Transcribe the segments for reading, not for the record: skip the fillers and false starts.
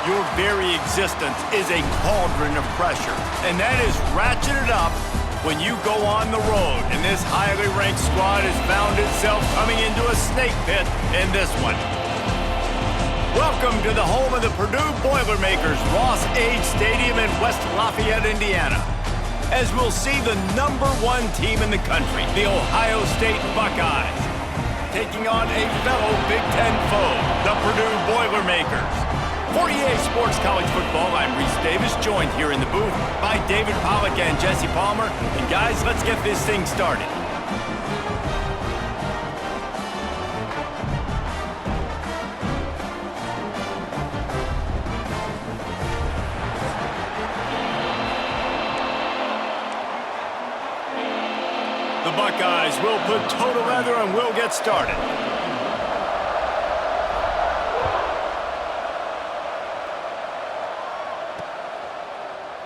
Your very existence is a cauldron of pressure, and that is ratcheted up when you go on the road, and this highly ranked squad has found itself coming into a snake pit in this one. Welcome to the home of the Purdue Boilermakers, Ross Age Stadium in West Lafayette, Indiana, as we'll see the #1 team in the country, the Ohio State Buckeyes, taking on a fellow Big Ten foe, the Purdue Boilermakers. For EA Sports College Football, I'm Reese Davis, joined here in the booth by David Pollack and Jesse Palmer. And guys, let's get this thing started. The Buckeyes will put toe together and we'll get started.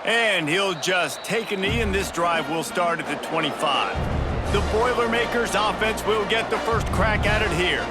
And he'll just take a knee, and this drive will start at the 25. The Boilermakers offense will get the first crack at it here.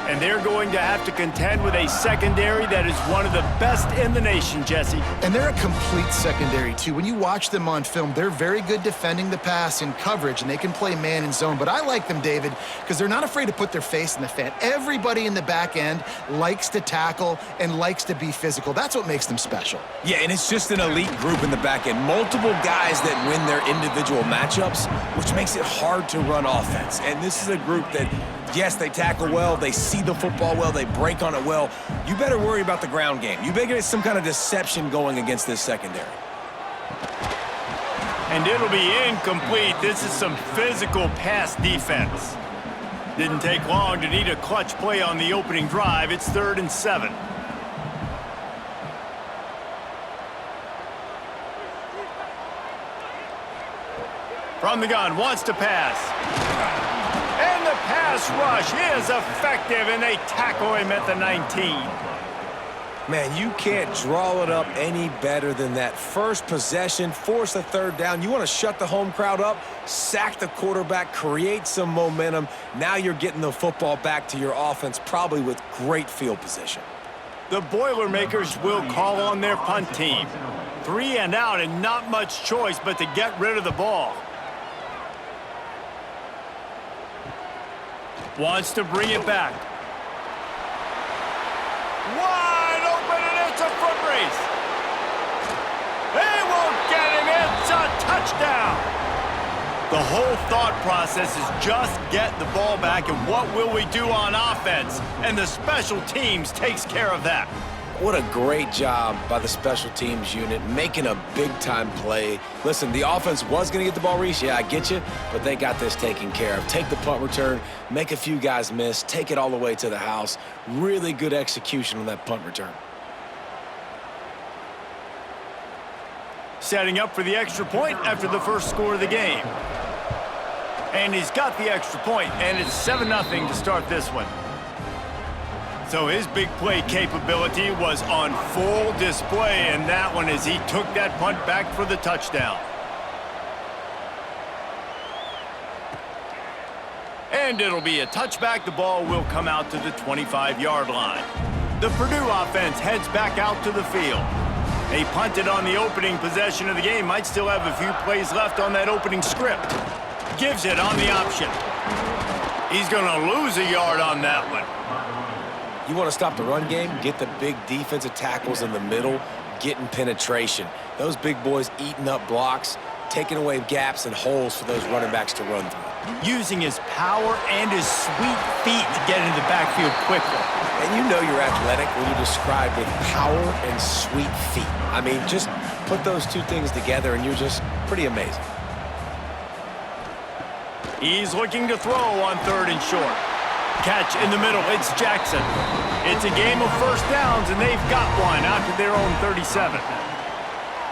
And they're going to have to contend with a secondary that is one of the best in the nation, Jesse. And they're a complete secondary, too. When you watch them on film, they're very good defending the pass in coverage, and they can play man and zone. But I like them, David, because they're not afraid to put their face in the fan. Everybody in the back end likes to tackle and likes to be physical. That's what makes them special. Yeah, and it's just an elite group in the back end. Multiple guys that win their individual matchups, which makes it hard to run offense. And this is a group that, yes, they tackle well, they see the football well, they break on it well. You better worry about the ground game. You better get some kind of deception going against this secondary. And it'll be incomplete. This is some physical pass defense. Didn't take long to need a clutch play on the opening drive. It's 3rd and 7. From the gun, wants to pass. And the pass rush is effective, and they tackle him at the 19. Man, you can't draw it up any better than that. First possession, force a 3rd down. You want to shut the home crowd up, sack the quarterback, create some momentum. Now you're getting the football back to your offense, probably with great field position. The Boilermakers will call on their punt team. 3 and out, and not much choice but to get rid of the ball. Wants to bring it back. Wide open, and it's a foot race. They won't get him. It's a touchdown. The whole thought process is just get the ball back, and what will we do on offense? And the special teams takes care of that. What a great job by the special teams unit, making a big-time play. Listen, the offense was going to get the ball, Reese. Yeah, I get you, but they got this taken care of. Take the punt return, make a few guys miss, take it all the way to the house. Really good execution on that punt return. Setting up for the extra point after the first score of the game. And he's got the extra point, and it's 7-0 to start this one. So his big play capability was on full display in that one as he took that punt back for the touchdown. And it'll be a touchback. The ball will come out to the 25-yard line. The Purdue offense heads back out to the field. They punted on the opening possession of the game. Might still have a few plays left on that opening script. Gives it on the option. He's going to lose a yard on that one. You want to stop the run game, get the big defensive tackles in the middle, getting penetration. Those big boys eating up blocks, taking away gaps and holes for those running backs to run through. Using his power and his sweet feet to get into the backfield quickly. And you know you're athletic when you describe with power and sweet feet. I mean, just put those two things together and you're just pretty amazing. He's looking to throw on 3rd and short. Catch in the middle, it's Jackson. It's a game of first downs, and they've got one out to their own 37.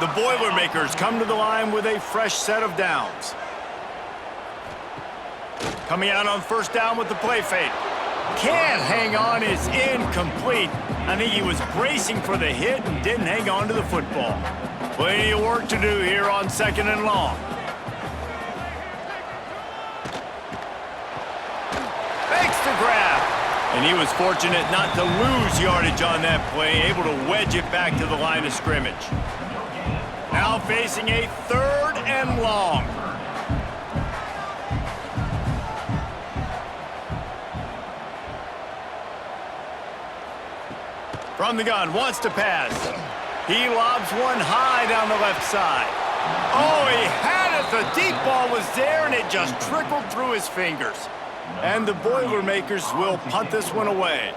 The Boilermakers come to the line with a fresh set of downs. Coming out on first down with the play fake. Can't hang on, is incomplete. I think he was bracing for the hit and didn't hang on to the football. Plenty of work to do here on 2nd and long. Makes the grab. And he was fortunate not to lose yardage on that play, able to wedge it back to the line of scrimmage. Now facing a 3rd and long. From the gun, wants to pass. He lobs one high down the left side. Oh, he had it. The deep ball was there, and it just trickled through his fingers. And the Boilermakers will punt this one away.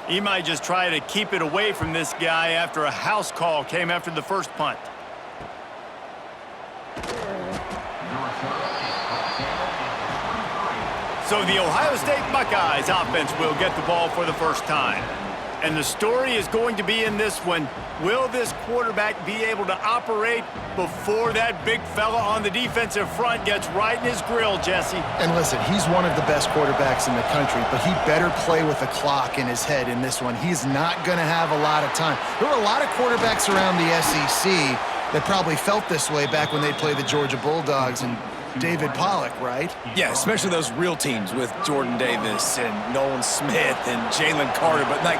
He might just try to keep it away from this guy after a house call came after the first punt. So the Ohio State Buckeyes offense will get the ball for the first time. And the story is going to be in this one. Will this quarterback be able to operate before that big fella on the defensive front gets right in his grill, Jesse? And listen, he's one of the best quarterbacks in the country, but he better play with the clock in his head in this one. He's not going to have a lot of time. There were a lot of quarterbacks around the SEC that probably felt this way back when they played the Georgia Bulldogs and David Pollock, right? Yeah, especially those real teams with Jordan Davis and Nolan Smith and Jalen Carter. But, like,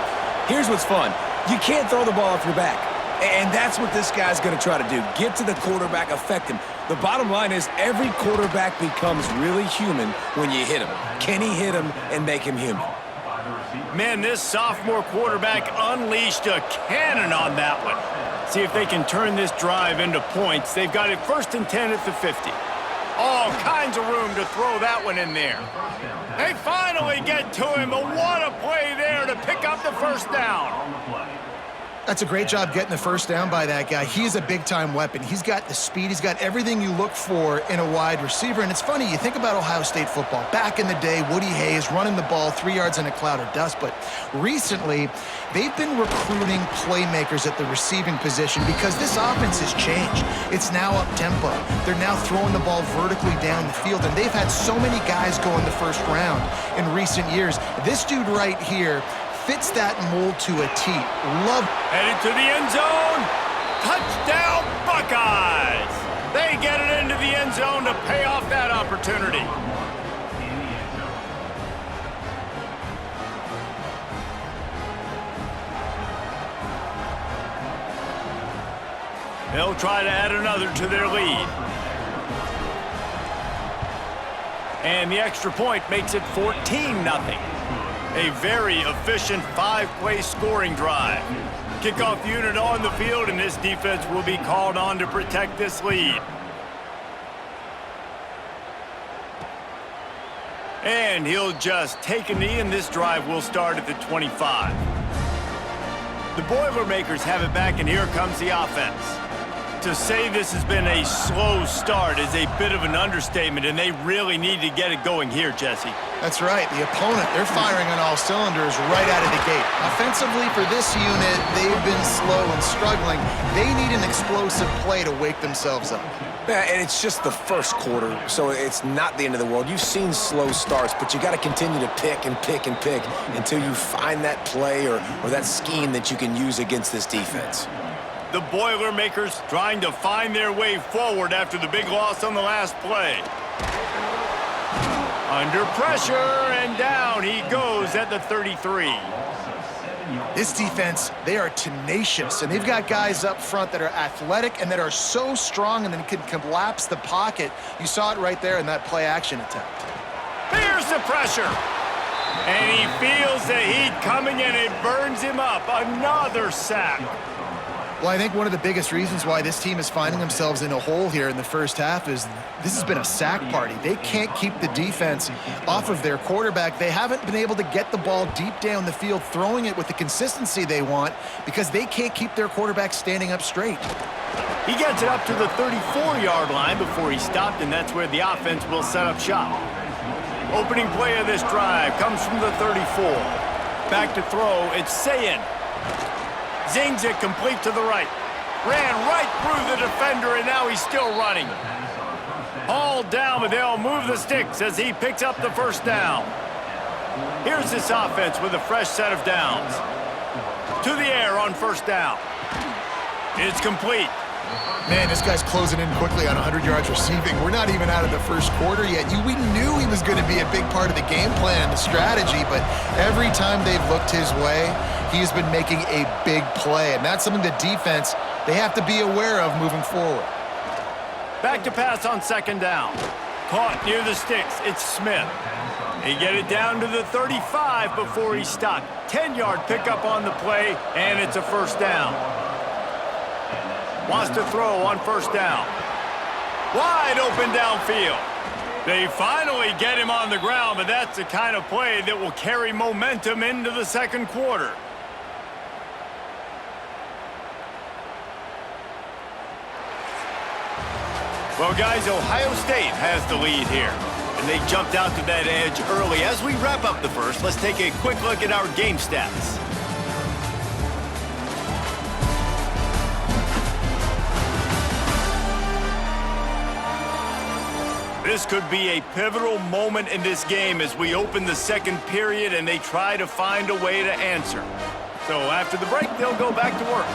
here's what's fun. You can't throw the ball off your back. And that's what this guy's going to try to do. Get to the quarterback, affect him. The bottom line is every quarterback becomes really human when you hit him. Can he hit him and make him human? Man, this sophomore quarterback unleashed a cannon on that one. See if they can turn this drive into points. They've got it 1st and 10 at the 50. All kinds of room to throw that one in there. They finally get to him, but what a play there to pick up the first down. That's a great job getting the first down by that guy. He's a big-time weapon. He's got the speed. He's got everything you look for in a wide receiver. And it's funny, you think about Ohio State football. Back in the day, Woody Hayes running the ball 3 yards in a cloud of dust. But recently, they've been recruiting playmakers at the receiving position because this offense has changed. It's now up-tempo. They're now throwing the ball vertically down the field. And they've had so many guys go in the first round in recent years. This dude right here fits that mold to a T. Love. Headed to the end zone. Touchdown, Buckeyes. They get it into the end zone to pay off that opportunity. They'll try to add another to their lead. And the extra point makes it 14-0. A very efficient 5-play scoring drive. Kickoff unit on the field, and this defense will be called on to protect this lead. And he'll just take a knee, and this drive will start at the 25. The Boilermakers have it back, and here comes the offense. To say this has been a slow start is a bit of an understatement, and they really need to get it going here, Jesse. That's right. The opponent, they're firing on all cylinders right out of the gate. Offensively, for this unit, they've been slow and struggling. They need an explosive play to wake themselves up. Yeah, and it's just the first quarter, so it's not the end of the world. You've seen slow starts, but you got to continue to pick and pick and pick until you find that play or that scheme that you can use against this defense. The Boilermakers trying to find their way forward after the big loss on the last play. Under pressure, and down he goes at the 33. This defense, they are tenacious, and they've got guys up front that are athletic and that are so strong and then can collapse the pocket. You saw it right there in that play-action attempt. Here's the pressure. And he feels the heat coming in. It burns him up. Another sack. Well, I think one of the biggest reasons why this team is finding themselves in a hole here in the first half is this has been a sack party. They can't keep the defense off of their quarterback. They haven't been able to get the ball deep down the field, throwing it with the consistency they want because they can't keep their quarterback standing up straight. He gets it up to the 34-yard line before he stopped, and that's where the offense will set up shop. Opening play of this drive comes from the 34. Back to throw, it's Sayin. Zings it complete to the right. Ran right through the defender, and now he's still running. All down, but they'll move the sticks as he picks up the first down. Here's this offense with a fresh set of downs. To the air on first down. It's complete. Man, this guy's closing in quickly on 100 yards receiving. We're not even out of the first quarter yet. We knew he was going to be a big part of the game plan and the strategy, but every time they've looked his way, he's been making a big play, and that's something the defense, they have to be aware of moving forward. Back to pass on second down. Caught near the sticks. It's Smith. They get it down to the 35 before he's stopped. 10-yard pickup on the play, and it's a first down. Wants to throw on first down. Wide open downfield. They finally get him on the ground, but that's the kind of play that will carry momentum into the second quarter. Well, guys, Ohio State has the lead here, and they jumped out to that edge early. As we wrap up the first, let's take a quick look at our game stats. This could be a pivotal moment in this game as we open the second period and they try to find a way to answer. So after the break, they'll go back to work.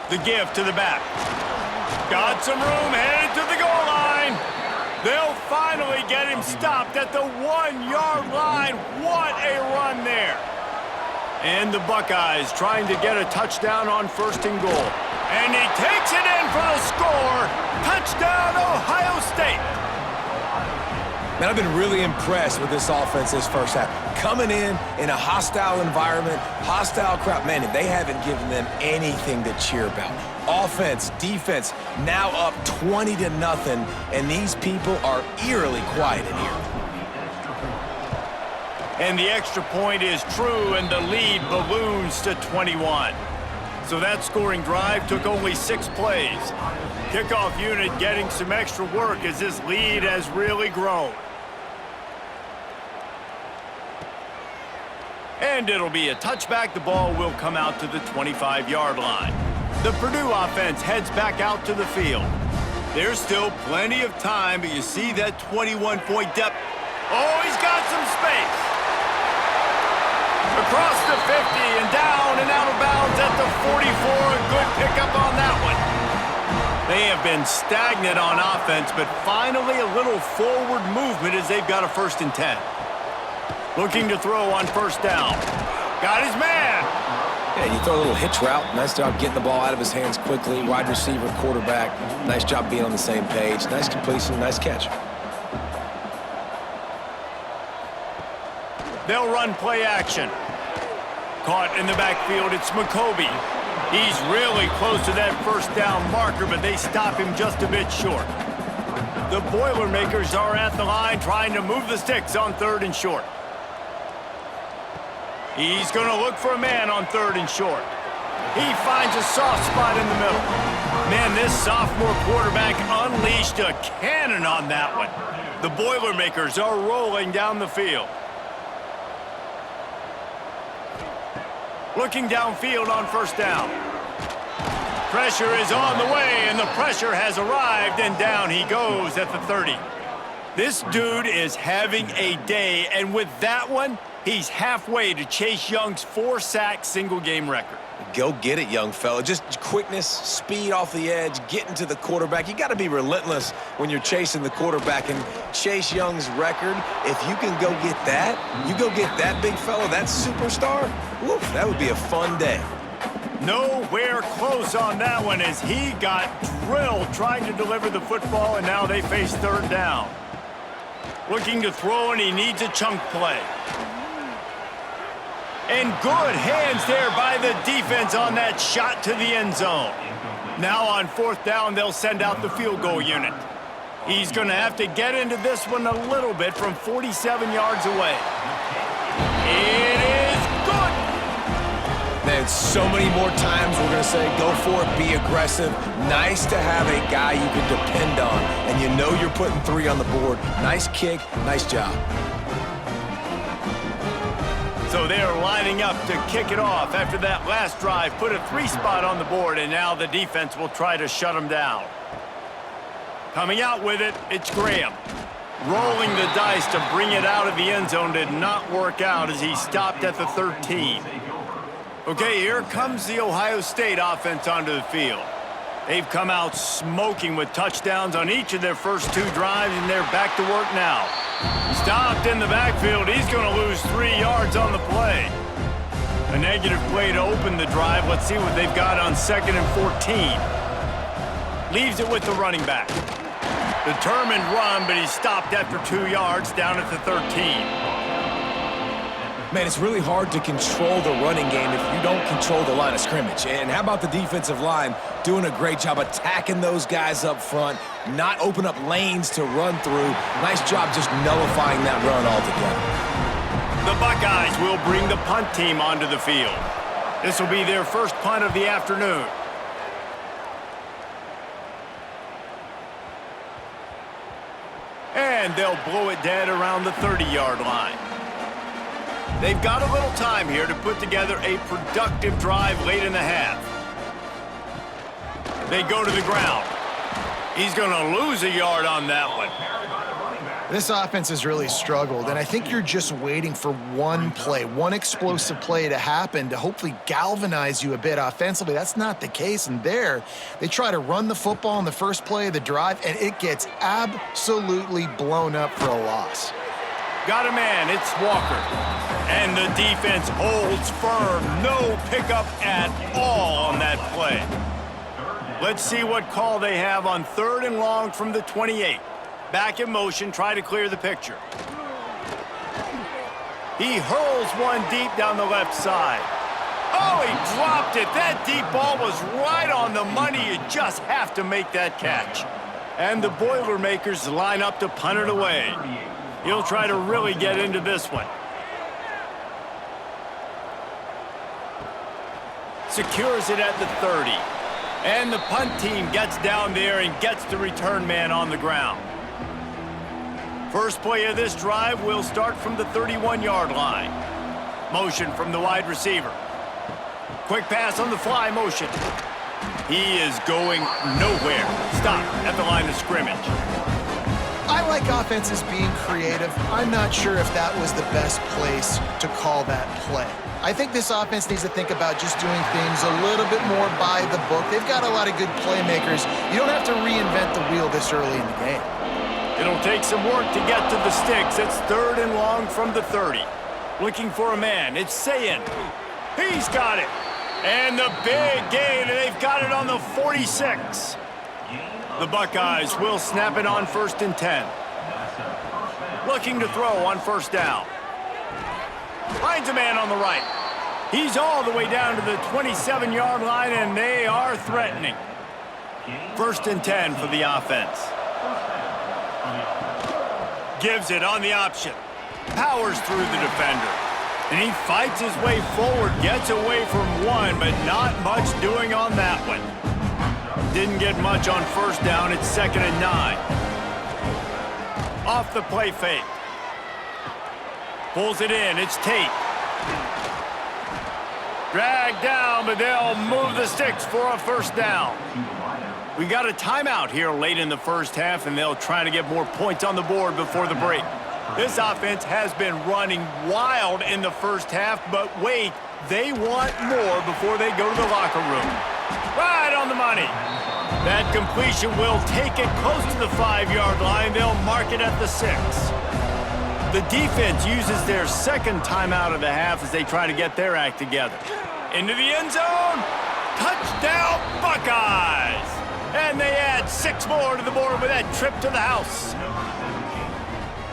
The give to the back. Got some room, headed to the goal line. They'll finally get him stopped at the 1-yard line. What a run there. And the Buckeyes trying to get a touchdown on first and goal. And he takes it in for the score. Touchdown, Ohio State. Man, I've been really impressed with this offense this first half. Coming in a hostile environment, hostile crowd. Man, they haven't given them anything to cheer about. Offense, defense, now up 20-0, and these people are eerily quiet in here. And the extra point is true, and the lead balloons to 21. So that scoring drive took only 6 plays. Kickoff unit getting some extra work as this lead has really grown. And it'll be a touchback. The ball will come out to the 25-yard line. The Purdue offense heads back out to the field. There's still plenty of time, but you see that 21-point depth. Oh, he's got some space. Across the 50 and down and out of bounds at the 44. A good pickup on that one. They have been stagnant on offense, but finally a little forward movement as they've got a 1st and 10. Looking to throw on first down. Got his man. Yeah, you throw a little hitch route. Nice job getting the ball out of his hands quickly. Wide receiver, quarterback. Nice job being on the same page. Nice completion, nice catch. They'll run play action. Caught in the backfield, it's McCoby. He's really close to that first down marker, but they stop him just a bit short. The Boilermakers are at the line trying to move the sticks on 3rd and short. He's going to look for a man on 3rd and short. He finds a soft spot in the middle. Man, this sophomore quarterback unleashed a cannon on that one. The Boilermakers are rolling down the field. Looking downfield on first down. Pressure is on the way, and the pressure has arrived, and down he goes at the 30. This dude is having a day, and with that one, he's halfway to Chase Young's 4-sack single-game record. Go get it, young fella. Just quickness, speed off the edge, getting to the quarterback. You got to be relentless when you're chasing the quarterback. And Chase Young's record, if you can go get that, you go get that big fella, that superstar, woof, that would be a fun day. Nowhere close on that one as he got drilled trying to deliver the football, and now they face 3rd down. Looking to throw, and he needs a chunk play. And good hands there by the defense on that shot to the end zone. Now on 4th down, they'll send out the field goal unit. He's going to have to get into this one a little bit from 47 yards away. It is good. Man, so many more times we're going to say, go for it, be aggressive. Nice to have a guy you can depend on, and you know you're putting 3 on the board. Nice kick, nice job. So they're lining up to kick it off after that last drive. Put a 3 spot on the board, and now the defense will try to shut them down. Coming out with it, it's Graham. Rolling the dice to bring it out of the end zone did not work out as he stopped at the 13. Okay, here comes the Ohio State offense onto the field. They've come out smoking with touchdowns on each of their first 2 drives, and they're back to work now. Stopped in the backfield. He's going to lose 3 yards on the play. A negative play to open the drive. Let's see what they've got on 2nd and 14. Leaves it with the running back. Determined run, but he's stopped after 2 yards down at the 13. Man, it's really hard to control the running game if you don't control the line of scrimmage. And how about the defensive line doing a great job attacking those guys up front, not open up lanes to run through. Nice job just nullifying that run altogether. The Buckeyes will bring the punt team onto the field. This will be their first punt of the afternoon. And they'll blow it dead around the 30-yard line. They've got a little time here to put together a productive drive late in the half. They go to the ground. He's going to lose a yard on that one. This offense has really struggled, and I think you're just waiting for one play, one explosive play to happen to hopefully galvanize you a bit offensively. That's not the case, and there, they try to run the football in the first play of the drive, and it gets absolutely blown up for a loss. Got a man, it's Walker. And the defense holds firm. No pickup at all on that play. Let's see what call they have on 3rd and long from the 28. Back in motion, try to clear the picture. He hurls one deep down the left side. Oh, he dropped it. That deep ball was right on the money. You just have to make that catch. And the Boilermakers line up to punt it away. He'll try to really get into this one. Secures it at the 30. And the punt team gets down there and gets the return man on the ground. First play of this drive will start from the 31-yard line. Motion from the wide receiver. Quick pass on the fly motion. He is going nowhere. Stop at the line of scrimmage. I like offenses being creative. I'm not sure if that was the best place to call that play. I think this offense needs to think about just doing things a little bit more by the book. They've got a lot of good playmakers. You don't have to reinvent the wheel this early in the game. It'll take some work to get to the sticks. It's 3rd and long from the 30. Looking for a man. It's Sayin. He's got it. And the big gain, and they've got it on the 46. The Buckeyes will snap it on 1st and 10. Looking to throw on 1st down. Finds a man on the right. He's all the way down to the 27-yard line, and they are threatening. 1st and 10 for the offense. Gives it on the option. Powers through the defender. And he fights his way forward, gets away from one, but not much doing on that one. Didn't get much on 1st down. It's 2nd and 9. Off the play fake. Pulls it in. It's Tate. Dragged down, but they'll move the sticks for a 1st down. We got a timeout here late in the first half, and they'll try to get more points on the board before the break. This offense has been running wild in the first half, but wait, they want more before they go to the locker room. Right on the money. That completion will take it close to the 5-yard line. They'll mark it at the 6. The defense uses their 2nd timeout of the half as they try to get their act together. Into the end zone. Touchdown, Buckeyes! And they add 6 more to the board with that trip to the house.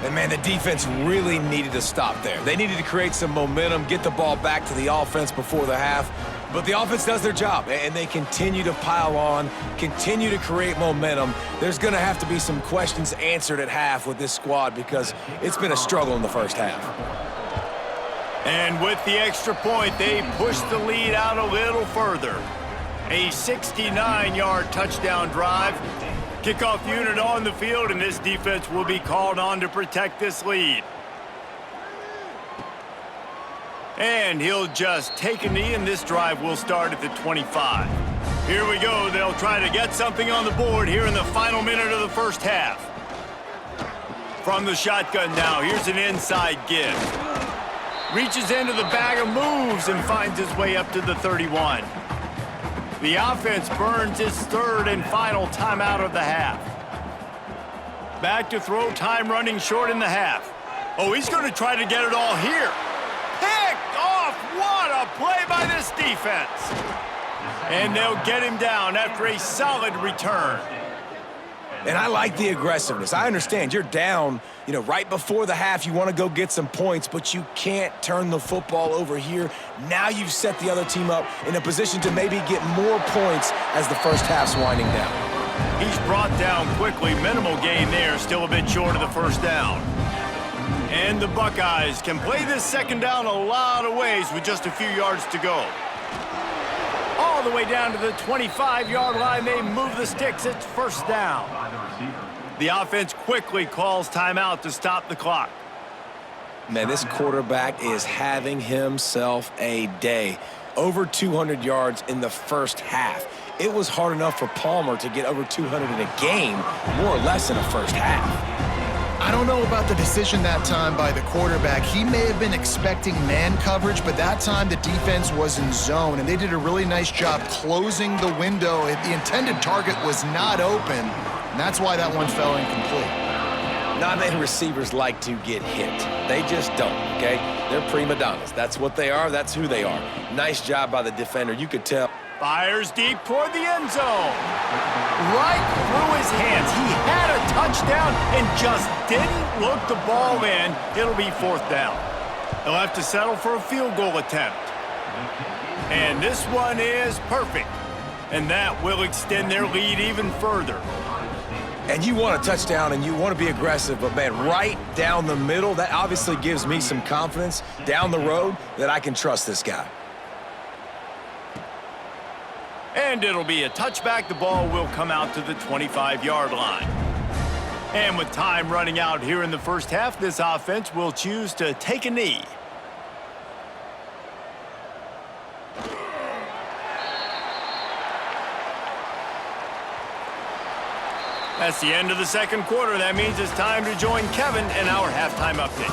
And, man, the defense really needed to stop there. They needed to create some momentum, get the ball back to the offense before the half. But the offense does their job, and they continue to pile on, continue to create momentum. There's going to have to be some questions answered at half with this squad because it's been a struggle in the first half. And with the extra point, they push the lead out a little further. A 69-yard touchdown drive. Kickoff unit on the field, and this defense will be called on to protect this lead. And he'll just take a knee, and this drive will start at the 25. Here we go. They'll try to get something on the board here in the final minute of the first half. From the shotgun now, here's an inside give. Reaches into the bag of moves and finds his way up to the 31. The offense burns its third and final timeout of the half. Back to throw, time running short in the half. Oh, he's going to try to get it all here. Picked off! What a play by this defense! And they'll get him down after a solid return. And I like the aggressiveness. I understand you're down, right before the half. You want to go get some points, but you can't turn the football over here. Now you've set the other team up in a position to maybe get more points as the first half's winding down. He's brought down quickly. Minimal gain there, still a bit short of the first down. And the Buckeyes can play this second down a lot of ways with just a few yards to go. All the way down to the 25-yard line, they move the sticks. It's first down. The offense quickly calls timeout to stop the clock. Man, this quarterback is having himself a day. Over 200 yards in the first half. It was hard enough for Palmer to get over 200 in a game, more or less in the first half. I don't know about the decision that time by the quarterback. He may have been expecting man coverage, but that time the defense was in zone, and they did a really nice job closing the window. The intended target was not open, and that's why that one fell incomplete. Not many receivers like to get hit. They just don't, okay? They're prima donnas. That's what they are. That's who they are. Nice job by the defender. You could tell. Fires deep toward the end zone. Right through his hands. He had a touchdown and just didn't look the ball in. It'll be fourth down. They'll have to settle for a field goal attempt. And this one is perfect. And that will extend their lead even further. And you want a touchdown and you want to be aggressive, but man, right down the middle, that obviously gives me some confidence down the road that I can trust this guy. And it'll be a touchback. The ball will come out to the 25-yard line. And with time running out here in the first half, this offense will choose to take a knee. That's the end of the second quarter. That means it's time to join Kevin in our halftime update.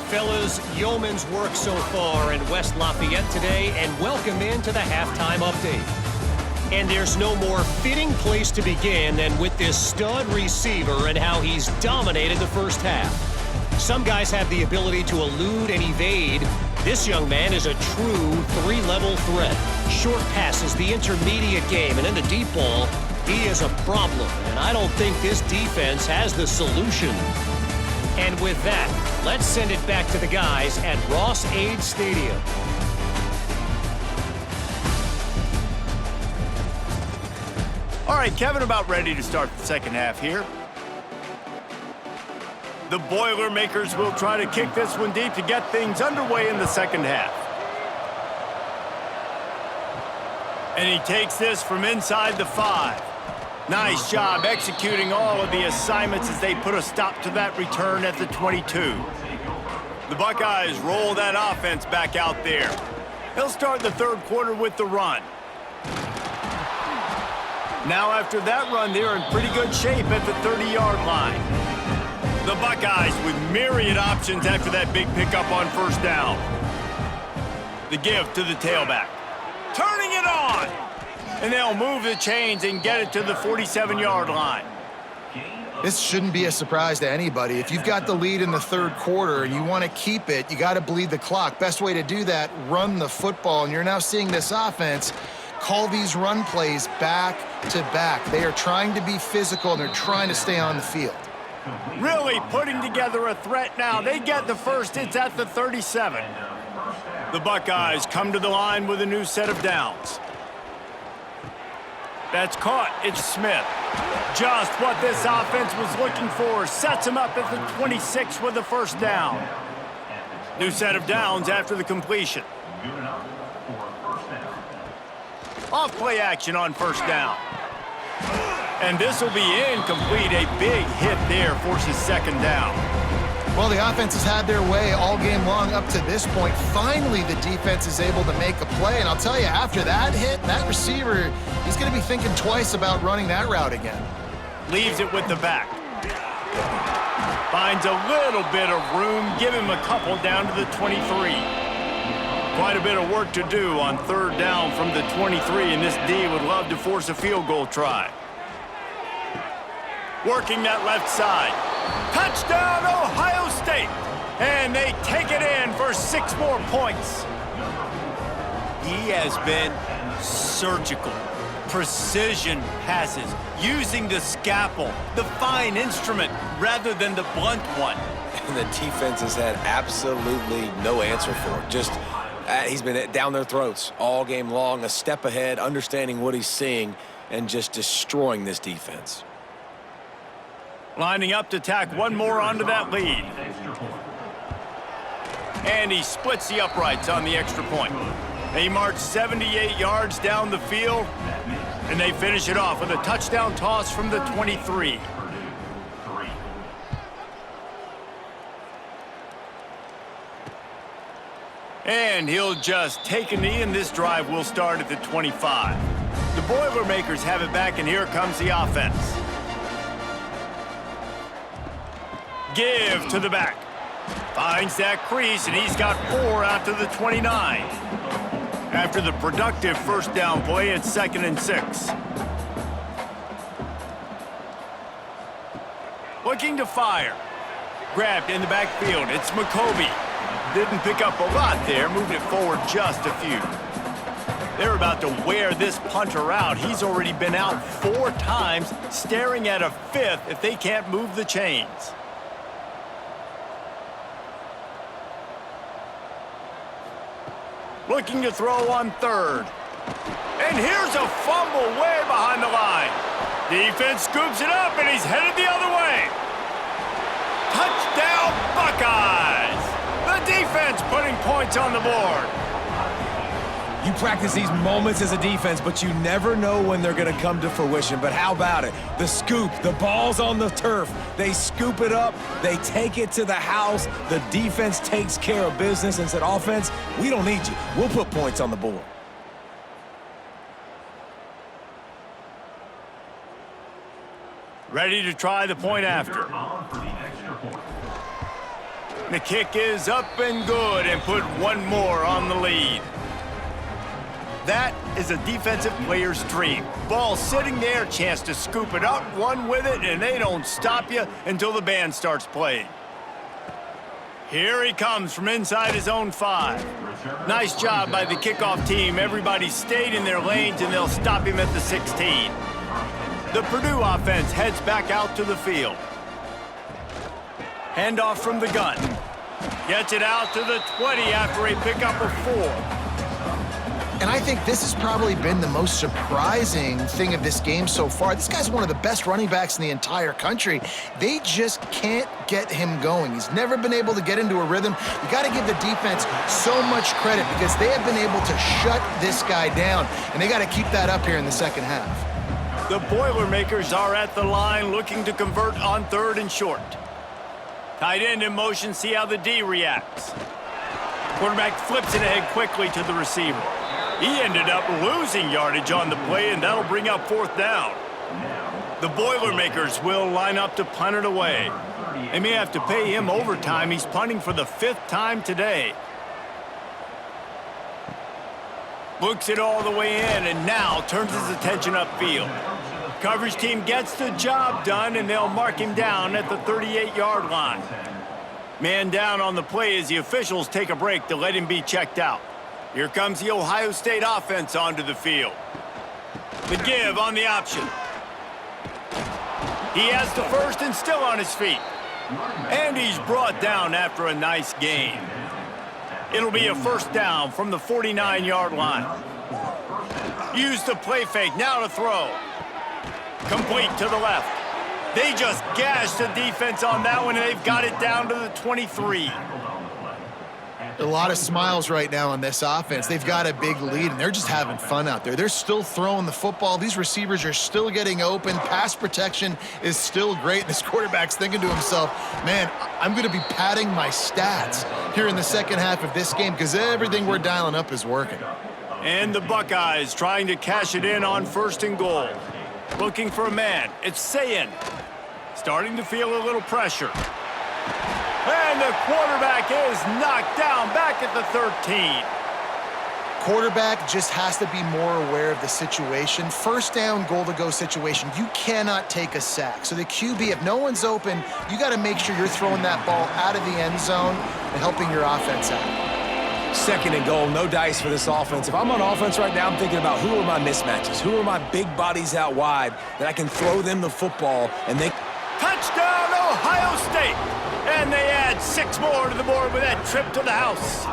Fellas, yeoman's work so far in West Lafayette today, and welcome into the halftime update. And there's no more fitting place to begin than with this stud receiver and how he's dominated the first half. Some guys have the ability to elude and evade. This young man is a true three-level threat. Short passes, the intermediate game, and in the deep ball, he is a problem. And I don't think this defense has the solution. And with that, let's send it back to the guys at Ross-Ade Stadium. All right, Kevin, about ready to start the second half here. The Boilermakers will try to kick this one deep to get things underway in the second half. And he takes this from inside the 5. Nice job executing all of the assignments as they put a stop to that return at the 22. The Buckeyes roll that offense back out there. They'll start the third quarter with the run. Now after that run, they're in pretty good shape at the 30-yard line. The Buckeyes with myriad options after that big pickup on first down. The give to the tailback. Turning it on! And they'll move the chains and get it to the 47-yard line. This shouldn't be a surprise to anybody. If you've got the lead in the third quarter and you want to keep it, you got to bleed the clock. Best way to do that, run the football. And you're now seeing this offense call these run plays back to back. They are trying to be physical, and they're trying to stay on the field. Really putting together a threat now. They get the first. It's at the 37. The Buckeyes come to the line with a new set of downs. That's caught. It's Smith. Just what this offense was looking for. Sets him up at the 26 with the first down. New set of downs after the completion. Off play action on first down. And this will be incomplete. A big hit there forces second down. Well, the offense has had their way all game long up to this point. Finally, the defense is able to make a play. And I'll tell you, after that hit, that receiver, he's going to be thinking twice about running that route again. Leaves it with the back. Finds a little bit of room. Give him a couple down to the 23. Quite a bit of work to do on third down from the 23, and this D would love to force a field goal try. Working that left side. Touchdown, Ohio State! And they take it in for 6 more points. He has been surgical. Precision passes, using the scalpel, the fine instrument, rather than the blunt one. And the defense has had absolutely no answer for it. Just, he's been down their throats all game long, a step ahead, understanding what he's seeing, and just destroying this defense. Lining up to tack one more onto that lead. And he splits the uprights on the extra point. They march 78 yards down the field, and they finish it off with a touchdown toss from the 23. And he'll just take a knee, and this drive will start at the 25. The Boilermakers have it back, and here comes the offense. Give to the back. Finds that crease, and he's got 4 out to the 29. After the productive first down play, it's 2nd and 6. Looking to fire. Grabbed in the backfield. It's McCoby. Didn't pick up a lot there. Moved it forward just a few. They're about to wear this punter out. He's already been out 4 times, staring at a 5th if they can't move the chains. Looking to throw on 3rd. And here's a fumble way behind the line. Defense scoops it up, and he's headed the other way. Touchdown, Buckeyes! The defense putting points on the board. You practice these moments as a defense, but you never know when they're going to come to fruition. But how about it? The scoop, the ball's on the turf. They scoop it up. They take it to the house. The defense takes care of business and said, offense, we don't need you. We'll put points on the board. Ready to try the point after. The kick is up and good, and put 1 more on the lead. That is a defensive player's dream. Ball sitting there, chance to scoop it up, run with it, and they don't stop you until the band starts playing. Here he comes from inside his own 5. Nice job by the kickoff team. Everybody stayed in their lanes, and they'll stop him at the 16. The Purdue offense heads back out to the field. Handoff from the gun. Gets it out to the 20 after a pickup of 4. And I think this has probably been the most surprising thing of this game so far. This guy's one of the best running backs in the entire country. They just can't get him going. He's never been able to get into a rhythm. You got to give the defense so much credit because they have been able to shut this guy down, and they got to keep that up here in the second half. The Boilermakers are at the line looking to convert on 3rd and short. Tight end in motion, see how the D reacts. Quarterback flips it ahead quickly to the receiver. He ended up losing yardage on the play, and that'll bring up 4th down. The Boilermakers will line up to punt it away. They may have to pay him overtime. He's punting for the 5th time today. Looks it all the way in, and now turns his attention upfield. Coverage team gets the job done, and they'll mark him down at the 38-yard line. Man down on the play as the officials take a break to let him be checked out. Here comes the Ohio State offense onto the field. The give on the option. He has the first and still on his feet. And he's brought down after a nice gain. It'll be a 1st down from the 49-yard line. Use the play fake, now to throw. Complete to the left. They just gashed the defense on that one, and they've got it down to the 23. A lot of smiles right now on this offense. They've got a big lead, and they're just having fun out there. They're still throwing the football. These receivers are still getting open. Pass protection is still great. This quarterback's thinking to himself, man, I'm going to be padding my stats here in the second half of this game because everything we're dialing up is working. And the Buckeyes trying to cash it in on 1st and goal. Looking for a man. It's Sayin. Starting to feel a little pressure. And the quarterback is knocked down back at the 13. Quarterback just has to be more aware of the situation. First down, goal-to-go situation. You cannot take a sack. So the QB, if no one's open, you got to make sure you're throwing that ball out of the end zone and helping your offense out. Second and goal, no dice for this offense. If I'm on offense right now, I'm thinking about who are my mismatches? Who are my big bodies out wide that I can throw them the football and they... Touchdown, Ohio State! And they add 6 more to the board with that trip to the house.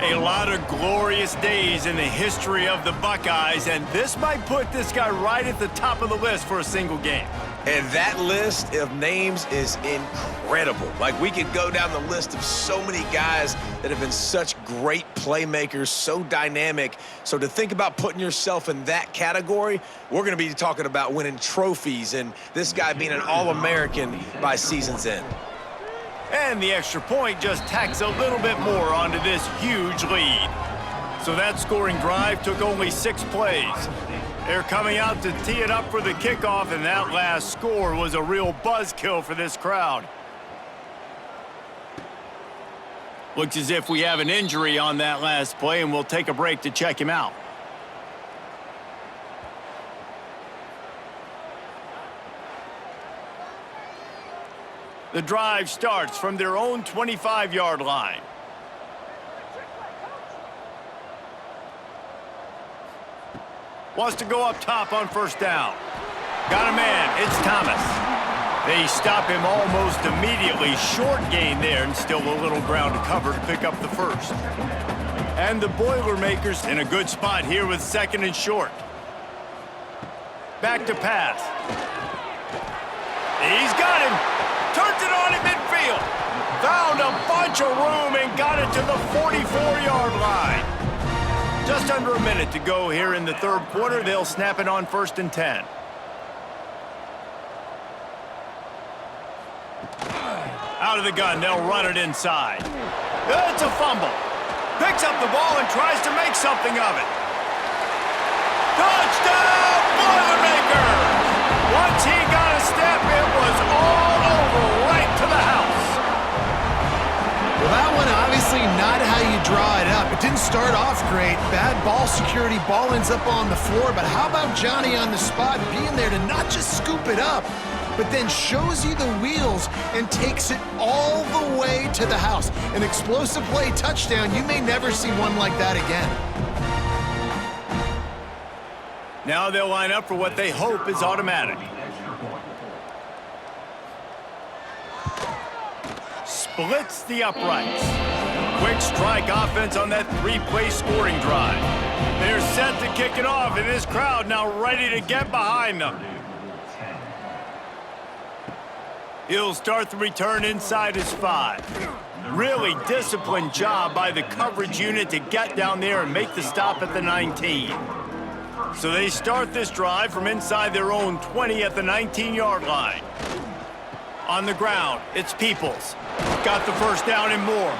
A lot of glorious days in the history of the Buckeyes, and this might put this guy right at the top of the list for a single game. And that list of names is incredible. Like, we could go down the list of so many guys that have been such great playmakers, so dynamic. So to think about putting yourself in that category, we're going to be talking about winning trophies and this guy being an All-American by season's end. And the extra point just tacks a little bit more onto this huge lead. So that scoring drive took only 6 plays. They're coming out to tee it up for the kickoff, and that last score was a real buzzkill for this crowd. Looks as if we have an injury on that last play, and we'll take a break to check him out. The drive starts from their own 25-yard line. Wants to go up top on first down. Got a man. It's Thomas. They stop him almost immediately. Short gain there, and still a little ground to cover to pick up the first. And the Boilermakers in a good spot here with 2nd and short. Back to pass. He's got him. Turns it on in midfield. Found a bunch of room and got it to the 44-yard line. Just under a minute to go here in the 3rd quarter. They'll snap it on 1st and 10. Out of the gun, they'll run it inside. It's a fumble. Picks up the ball and tries to make something of it. Touchdown, Boilermakers! Once he got a step, it was all over, right to the house. Well, that one obviously not how you draw it up. It didn't start off great. Bad ball security. Ball ends up on the floor. But how about Johnny on the spot being there to not just scoop it up, but then shows you the wheels and takes it all the way to the house. An explosive play touchdown. You may never see one like that again. Now they'll line up for what they hope is automatic. Splits the uprights. Quick strike offense on that 3-play scoring drive. They're set to kick it off, and this crowd now ready to get behind them. He'll start the return inside his 5. Really disciplined job by the coverage unit to get down there and make the stop at the 19. So they start this drive from inside their own 20 at the 19-yard line. On the ground, it's Peoples. Got the first down and more.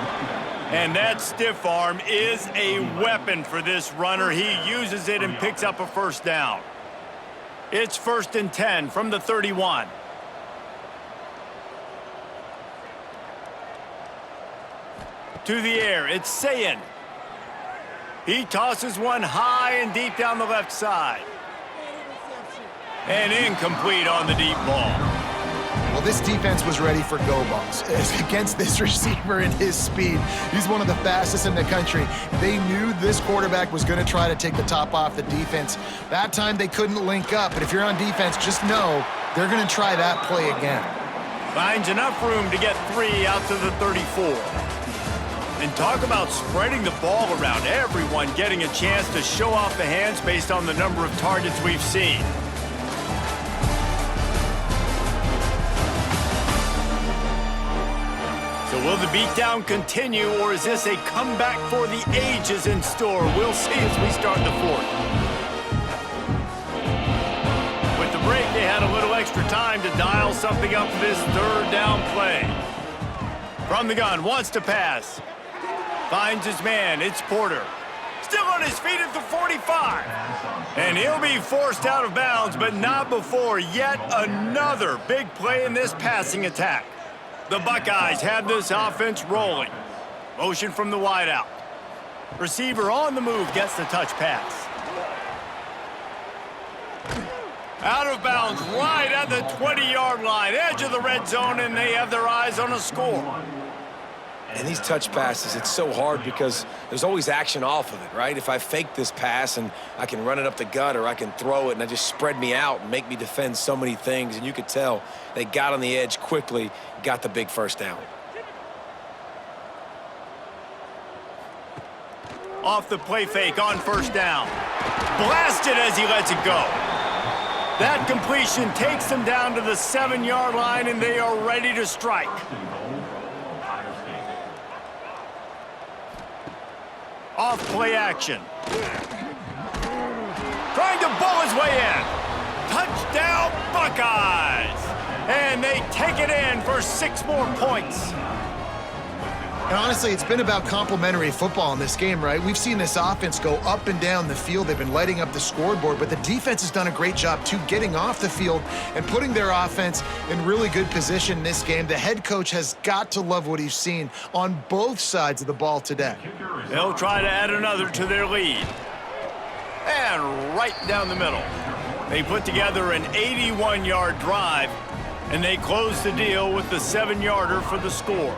And that stiff arm is a weapon for this runner. He uses it and picks up a first down. It's 1st and 10 from the 31. To the air, it's Sayin. He tosses one high and deep down the left side. And incomplete on the deep ball. Well, this defense was ready for go balls against this receiver and his speed. He's one of the fastest in the country. They knew this quarterback was going to try to take the top off the defense. That time they couldn't link up, but if you're on defense, just know they're going to try that play again. Finds enough room to get 3 out to the 34. And talk about spreading the ball around. Everyone getting a chance to show off the hands based on the number of targets we've seen. So will the beatdown continue, or is this a comeback for the ages in store? We'll see as we start the 4th. With the break, they had a little extra time to dial something up for this 3rd down play. From the gun, wants to pass. Finds his man, it's Porter. Still on his feet at the 45. And he'll be forced out of bounds, but not before yet another big play in this passing attack. The Buckeyes have this offense rolling. Motion from the wideout. Receiver on the move gets the touch pass. Out of bounds, right at the 20-yard line, edge of the red zone, and they have their eyes on a score. And these touch passes, it's so hard because there's always action off of it, right? If I fake this pass and I can run it up the gut or I can throw it and I just spread me out and make me defend so many things, and you could tell they got on the edge quickly, got the big first down. Off the play fake on first down. Blasted as he lets it go. That completion takes them down to the 7-yard line, and they are ready to strike. Off play action. Trying to bull his way in. Touchdown, Buckeyes! And they take it in for 6 more points. And honestly, it's been about complementary football in this game, right? We've seen this offense go up and down the field. They've been lighting up the scoreboard, but the defense has done a great job, too, getting off the field and putting their offense in really good position in this game. The head coach has got to love what he's seen on both sides of the ball today. They'll try to add another to their lead. And right down the middle. They put together an 81-yard drive, and they close the deal with the 7-yarder for the score.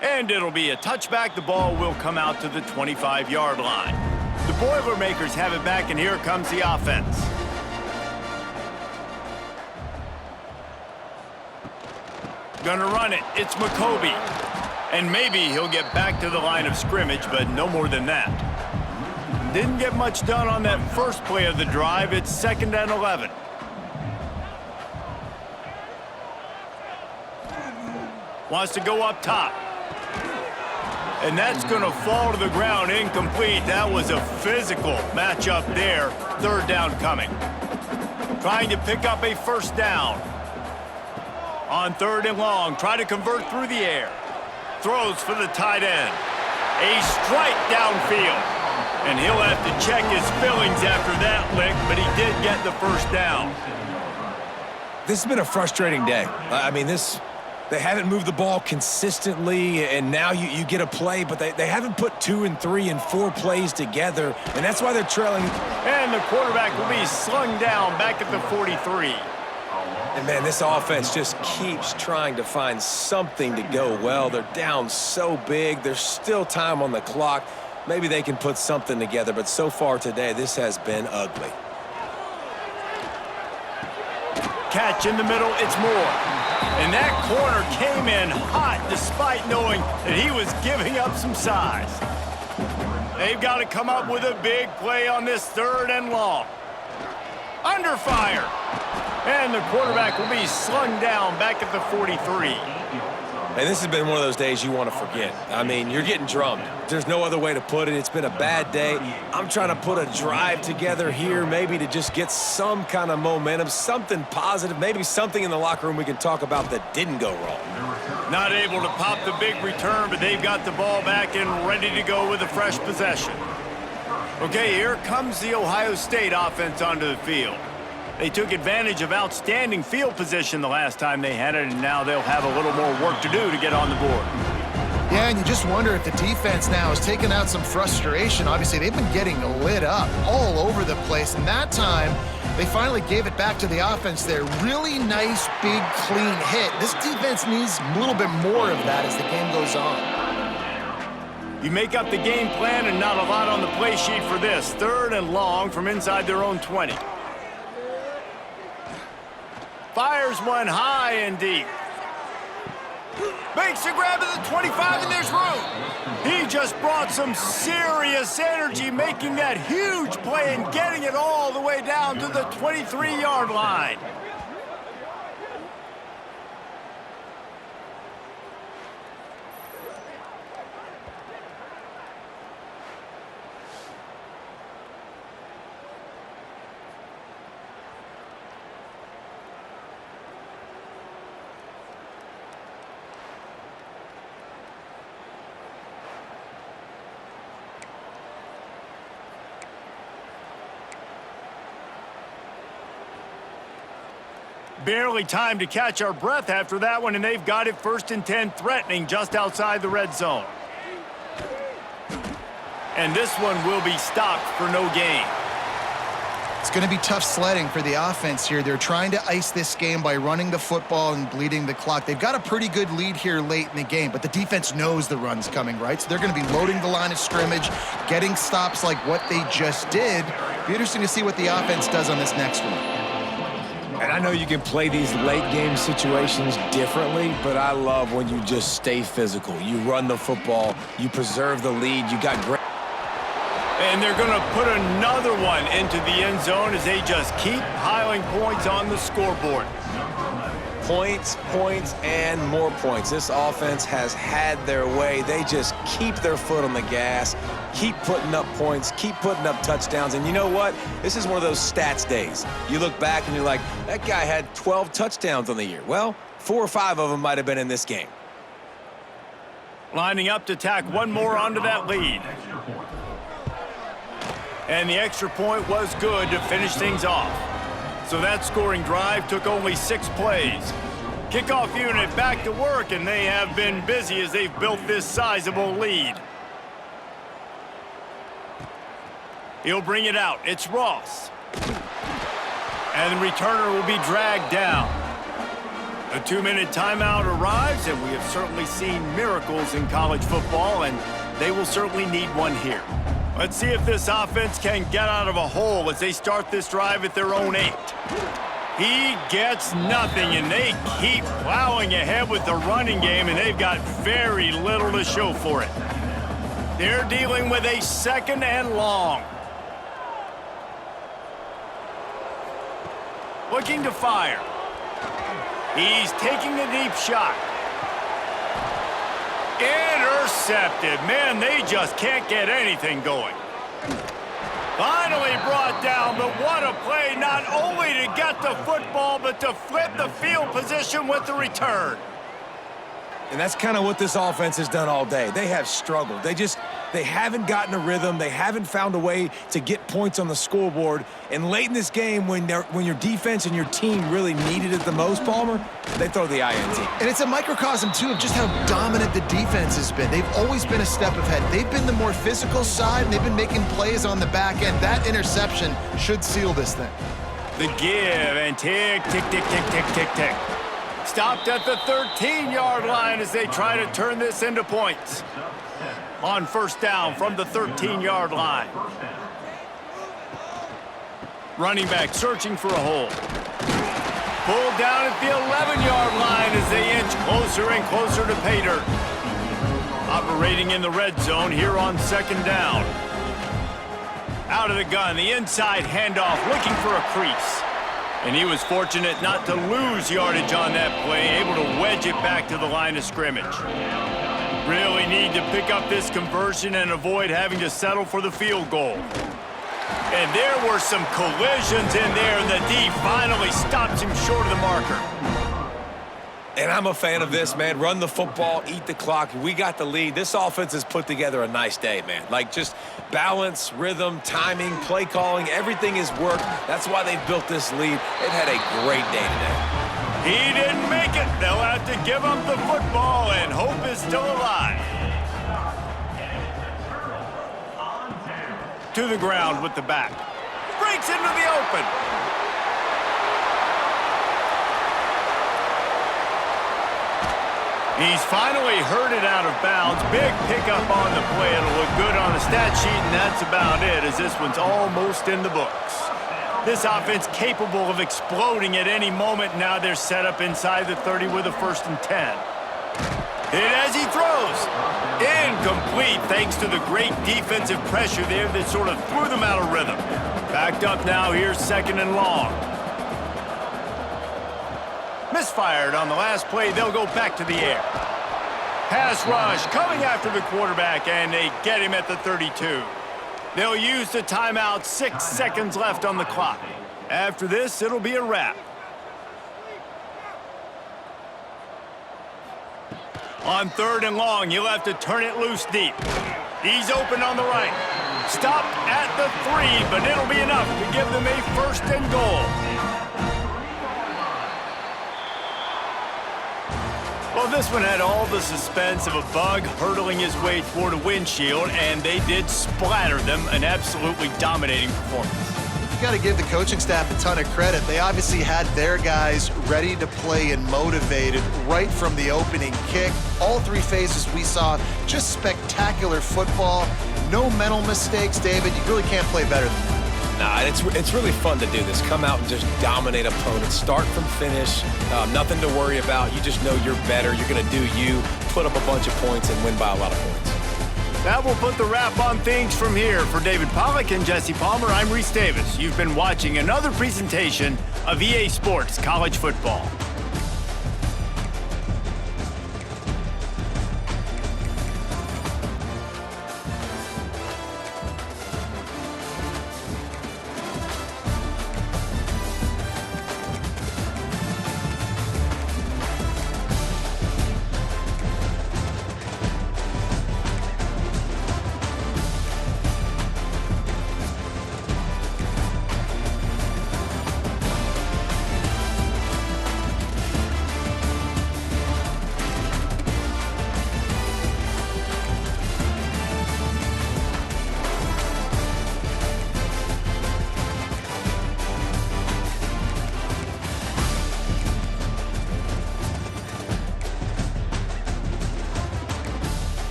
And it'll be a touchback. The ball will come out to the 25-yard line. The Boilermakers have it back, and here comes the offense. Gonna run it. It's McCoby. And maybe he'll get back to the line of scrimmage, but no more than that. Didn't get much done on that first play of the drive. It's 2nd and 11. Wants to go up top. And that's going to fall to the ground, incomplete. That was a physical matchup there. 3rd down coming. Trying to pick up a first down. On 3rd and long, try to convert through the air. Throws for the tight end. A strike downfield. And he'll have to check his fillings after that lick, but he did get the first down. This has been a frustrating day. I mean, they haven't moved the ball consistently, and now you get a play, but they haven't put 2 and 3 and 4 plays together, and that's why they're trailing. And the quarterback will be slung down back at the 43. And, man, this offense just keeps trying to find something to go well. They're down so big. There's still time on the clock. Maybe they can put something together, but so far today, this has been ugly. Catch in the middle, it's Moore. And that corner came in hot despite knowing that he was giving up some size. They've got to come up with a big play on this 3rd and long. Under fire. And the quarterback will be slung down back at the 43. And this has been one of those days you want to forget. I mean, you're getting drummed. There's no other way to put it. It's been a bad day. I'm trying to put a drive together here, maybe to just get some kind of momentum, something positive, maybe something in the locker room we can talk about that didn't go wrong. Not able to pop the big return, but they've got the ball back and ready to go with a fresh possession. Okay, here comes the Ohio State offense onto the field. They took advantage of outstanding field position the last time they had it, and now they'll have a little more work to do to get on the board. Yeah, and you just wonder if the defense now has taken out some frustration. Obviously, they've been getting lit up all over the place, and that time, they finally gave it back to the offense there. Really nice, big, clean hit. This defense needs a little bit more of that as the game goes on. You make up the game plan and not a lot on the play sheet for this. 3rd and long from inside their own 20. Fires one high and deep. Makes a grab to the 25, and there's room. He just brought some serious energy, making that huge play and getting it all the way down to the 23-yard line. Barely time to catch our breath after that one, and they've got it 1st and 10, threatening just outside the red zone. And this one will be stopped for no gain. It's going to be tough sledding for the offense here. They're trying to ice this game by running the football and bleeding the clock. They've got a pretty good lead here late in the game, but the defense knows the run's coming, right? So they're going to be loading the line of scrimmage, getting stops like what they just did. Be interesting to see what the offense does on this next one. And I know you can play these late game situations differently, but I love when you just stay physical. You run the football, you preserve the lead, you got great. And they're going to put another one into the end zone as they just keep piling points on the scoreboard. Points, points, and more points. This offense has had their way. They just keep their foot on the gas, keep putting up points, keep putting up touchdowns. And you know what? This is one of those stats days. You look back and you're like, that guy had 12 touchdowns on the year. Well, 4 or 5 of them might have been in this game. Lining up to tack one more onto that lead. And the extra point was good to finish things off. So that scoring drive took only 6 plays. Kickoff unit back to work, and they have been busy as they've built this sizable lead. He'll bring it out. It's Ross. And the returner will be dragged down. A 2-minute timeout arrives, and we have certainly seen miracles in college football, and they will certainly need one here. Let's see if this offense can get out of a hole as they start this drive at their own 8. He gets nothing, and they keep plowing ahead with the running game, and they've got very little to show for it. They're dealing with a 2nd and long. Looking to fire. He's taking the deep shot. Intercepted. Man, they just can't get anything going. Finally brought down, but what a play, not only to get the football, but to flip the field position with the return. And that's kind of what this offense has done all day. They have struggled. They haven't gotten a rhythm. They haven't found a way to get points on the scoreboard. And late in this game, when your defense and your team really needed it the most, Palmer, they throw the INT. And it's a microcosm, too, of just how dominant the defense has been. They've always been a step ahead. They've been the more physical side, and they've been making plays on the back end. That interception should seal this thing. The give, and tick, tick, tick, tick, tick, tick, tick. Stopped at the 13-yard line as they try to turn this into points. On 1st down from the 13-yard line. Running back searching for a hole. Pulled down at the 11-yard line as they inch closer and closer to pay dirt. Operating in the red zone here on 2nd down. Out of the gun, the inside handoff, looking for a crease. And he was fortunate not to lose yardage on that play, able to wedge it back to the line of scrimmage. Really need to pick up this conversion and avoid having to settle for the field goal. And there were some collisions in there, and the D finally stops him short of the marker. And I'm a fan of this, man. Run the football, eat the clock. We got the lead. This offense has put together a nice day, man. Like, just balance, rhythm, timing, play calling, everything has worked. That's why they've built this lead. They've had a great day today. He didn't make it. They'll have to give up the football, and hope is still alive. To the ground with the back. Breaks into the open. He's finally herded out of bounds. Big pickup on the play. It'll look good on the stat sheet, and that's about it, as this one's almost in the books. This offense capable of exploding at any moment. Now they're set up inside the 30 with a 1st and 10. Hit as he throws. Incomplete, thanks to the great defensive pressure there that sort of threw them out of rhythm. Backed up now, here's 2nd and long. Misfired on the last play. They'll go back to the air. Pass rush coming after the quarterback, and they get him at the 32. They'll use the timeout. 6 seconds left on the clock. After this, it'll be a wrap. On 3rd and long, you'll have to turn it loose deep. He's open on the right. Stopped at the 3, but it'll be enough to give them a 1st and goal. Well, this one had all the suspense of a bug hurtling his way toward a windshield, and they did splatter them. An absolutely dominating performance. You got to give the coaching staff a ton of credit. They obviously had their guys ready to play and motivated right from the opening kick. All three phases we saw, just spectacular football. No mental mistakes, David. You really can't play better than that. Nah, it's really fun to do this. Come out and just dominate opponents. Start from finish. Nothing to worry about. You just know you're better. You're going to do you, put up a bunch of points, and win by a lot of points. That will put the wrap on things from here. For David Pollack and Jesse Palmer, I'm Reese Davis. You've been watching another presentation of EA Sports College Football.